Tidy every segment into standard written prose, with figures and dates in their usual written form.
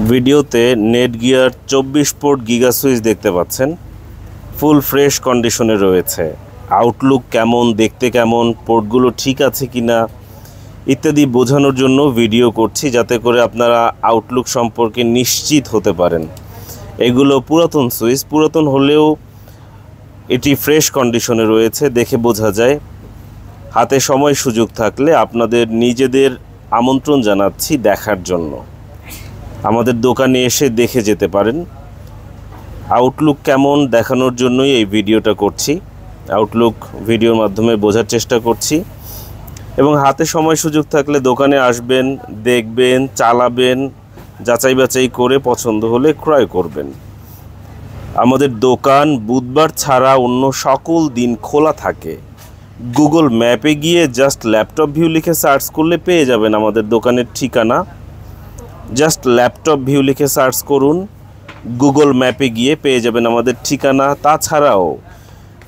ভিডিওতে Netgear 24 port giga switch দেখতে পাচ্ছেন। ফুল ফ্রেশ কন্ডিশনে রয়েছে। আউটলুক কেমন, দেখতে কেমন, পোর্টগুলো ঠিক আছে কিনা ইত্যাদি বোঝানোর জন্য ভিডিও করছি, যাতে করে আপনারা আউটলুক সম্পর্কে নিশ্চিত হতে পারেন। এগুলো পুরাতন সুইচ, পুরাতন হলেও এটি ফ্রেশ কন্ডিশনে রয়েছে, দেখে বোঝা যায়। হাতে সময় সুযোগ থাকলে আপনাদের নিজেদের আমন্ত্রণ জানাচ্ছি দেখার জন্য। আমাদের দোকানে এসে দেখে যেতে পারেন। আউটলুক কেমন দেখানোর জন্যই এই ভিডিওটা করছি। আউটলুক ভিডিওর মাধ্যমে বোঝার চেষ্টা করছি এবং হাতে সময় সুযোগ থাকলে দোকানে আসবেন, দেখবেন, চালাবেন, যাচাই বাছাই করে পছন্দ হলে ক্রয় করবেন। আমাদের দোকান বুধবার ছাড়া অন্য সকল দিন খোলা থাকে। গুগল ম্যাপে গিয়ে জাস্ট ল্যাপটপ ভিউ লিখে সার্চ করলে পেয়ে যাবেন আমাদের দোকানের ঠিকানা। জাস্ট ল্যাপটপ ভিউ লিখে সার্চ করুন, গুগল ম্যাপে গিয়ে পেয়ে যাবেন আমাদের ঠিকানা। তাছাড়াও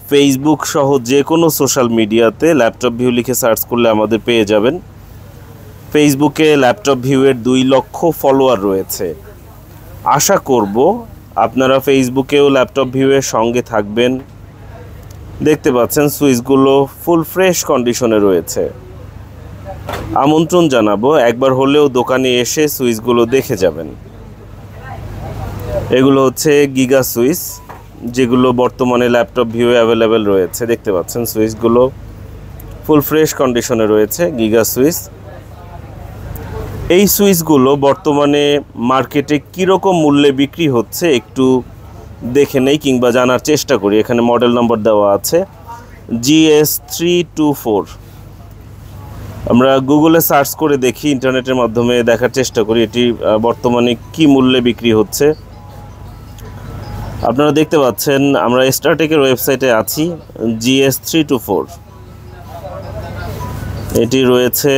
ফেসবুক সহ যে কোনো সোশ্যাল মিডিয়াতে ল্যাপটপ ভিউ লিখে সার্চ করলে আমাদের পেয়ে যাবেন। ফেসবুকে ল্যাপটপ ভিউয়ের 2 লক্ষ ফলোয়ার রয়েছে। আশা করব আপনারা ফেসবুকেও ল্যাপটপ ভিউয়ের সঙ্গে থাকবেন। দেখতে পাচ্ছেন সুইচগুলো ফুল ফ্রেশ কন্ডিশনে রয়েছে। আমন্ত্রণ জানাবো, একবার হলেও দোকানে এসে সুইচগুলো দেখে যাবেন। এগুলো হচ্ছে গিগা সুইচ, যেগুলো বর্তমানে ল্যাপটপ ভিউয়ে অ্যাভেলেবেল রয়েছে। দেখতে পাচ্ছেন সুইচগুলো ফুল ফ্রেশ কন্ডিশনে রয়েছে, গিগা সুইচ। এই সুইচগুলো বর্তমানে মার্কেটে কীরকম মূল্যে বিক্রি হচ্ছে একটু দেখে নেই কিংবা জানার চেষ্টা করি। এখানে মডেল নম্বর দেওয়া আছে GS324। আমরা গুগলে সার্চ করে দেখি, ইন্টারনেটের মাধ্যমে দেখার চেষ্টা করি এটি বর্তমানে কি মূল্যে বিক্রি হচ্ছে। আপনারা দেখতে পাচ্ছেন আমরা স্টারটেকের ওয়েবসাইটে আছি। GS324 এটি রয়েছে,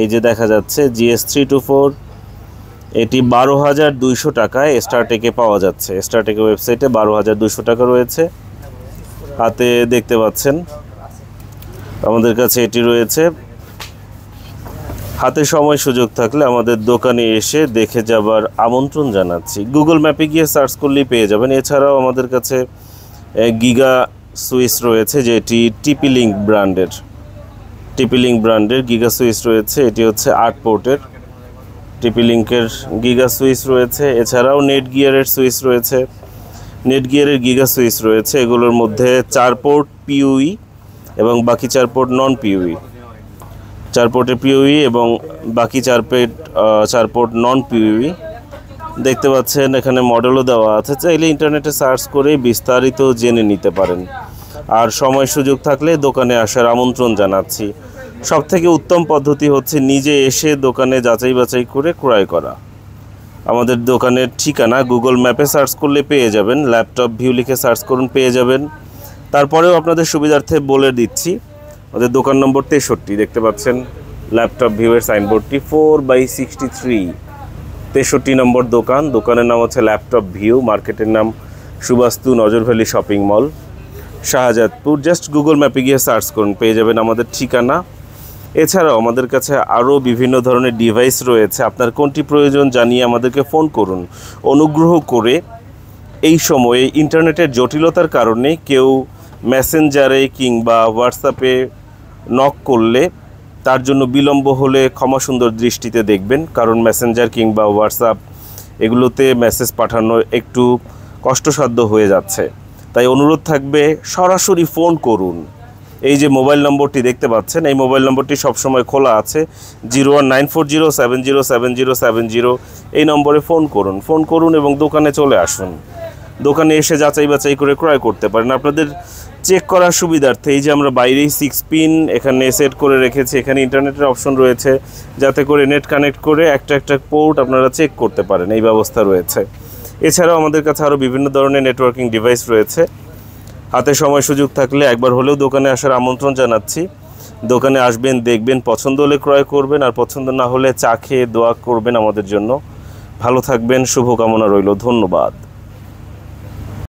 এই যে দেখা যাচ্ছে GS324। এটি 12,200 টাকায় স্টারটেকে পাওয়া যাচ্ছে। স্টারটেকের ওয়েবসাইটে 12,200 টাকা রয়েছে। হাতে দেখতে পাচ্ছেন আমাদের কাছে এটি রয়েছে। হাতে সময় সুযোগ থাকলে আমাদের দোকানে এসে দেখে যাবার আমন্ত্রণ জানাচ্ছি। গুগল ম্যাপে গিয়ে সার্চ করলেই পেয়ে যাবেন। এছাড়াও আমাদের কাছে গিগা সুইচ রয়েছে, যেটি টিপি-লিঙ্ক ব্র্যান্ডের গিগা সুইচ রয়েছে। এটি হচ্ছে 8 পোর্টের টিপি-লিঙ্কের গিগা সুইচ রয়েছে। এছাড়াও নেটগিয়ারের সুইচ রয়েছে, নেটগিয়ারের গিগা সুইচ রয়েছে। এগুলোর মধ্যে 4 পোর্ট পিইউই এবং বাকি 4 পোর্ট নন পিইউই। 4 পোর্টে পিইউই এবং বাকি 4 পোর্ট নন পিইউই। দেখতে পাচ্ছেন এখানে মডেলও দেওয়া আছে। চাইলে ইন্টারনেটে সার্চ করে বিস্তারিত জেনে নিতে পারেন। আর সময় সুযোগ থাকলে দোকানে আসার আমন্ত্রণ জানাচ্ছি। সবথেকে উত্তম পদ্ধতি হচ্ছে নিজে এসে দোকানে যাচাই বাছাই করে ক্রয় করা। আমাদের দোকানের ঠিকানা গুগল ম্যাপে সার্চ করলে পেয়ে যাবেন। ল্যাপটপ ভিউ লিখে সার্চ করুন, পেয়ে যাবেন। তারপরেও আপনাদের সুবিধার্থে বলে দিচ্ছি, আমাদের দোকান নম্বর 63। দেখতে পাচ্ছেন ল্যাপটপ ভিউয়ের সাইনবোর্ডটি 4/63, 63 নম্বর দোকান। দোকানের নাম হচ্ছে ল্যাপটপ ভিউ, মার্কেটের নাম Subastu Nazar valley shopping mall, Shahjadpur. Just Google ম্যাপে গিয়ে সার্চ করুন, পেয়ে যাবেন আমাদের ঠিকানা। এছাড়াও আমাদের কাছে আরও বিভিন্ন ধরনের ডিভাইস রয়েছে। আপনার কোনটি প্রয়োজন জানিয়ে আমাদেরকে ফোন করুন। অনুগ্রহ করে এই সময়ে ইন্টারনেটের জটিলতার কারণে কেউ মেসেঞ্জারে কিংবা হোয়াটসঅ্যাপে নক করলে তার জন্য বিলম্ব হলে ক্ষমা সুন্দর দৃষ্টিতে দেখবেন। কারণ মেসেঞ্জার কিংবা হোয়াটসঅ্যাপ এগুলোতে মেসেজ পাঠানো একটু কষ্টসাধ্য হয়ে যাচ্ছে। তাই অনুরোধ থাকবে সরাসরি ফোন করুন। এই যে মোবাইল নম্বরটি দেখতে পাচ্ছেন, এই মোবাইল নম্বরটি সবসময় খোলা আছে। 01940707070 এই নম্বরে ফোন করুন এবং দোকানে চলে আসুন। দোকানে এসে যাচাই বাছাই করে ক্রয় করতে পারেন। আপনাদের চেক করার সুবিধার্থে এই যে আমরা বাইরেই 6 পিন এখানে সেট করে রেখেছি। এখানে ইন্টারনেটের অপশন রয়েছে, যাতে করে নেট কানেক্ট করে একটা পোর্ট আপনারা চেক করতে পারেন, এই ব্যবস্থা রয়েছে। এছাড়াও আমাদের কাছে আরও বিভিন্ন ধরনের নেটওয়ার্কিং ডিভাইস রয়েছে। হাতে সময় সুযোগ থাকলে একবার হলেও দোকানে আসার আমন্ত্রণ জানাচ্ছি। দোকানে আসবেন, দেখবেন, পছন্দ হলে ক্রয় করবেন, আর পছন্দ না হলে চা খেয়ে দোয়া করবেন আমাদের জন্য। ভালো থাকবেন, শুভকামনা রইল। ধন্যবাদ।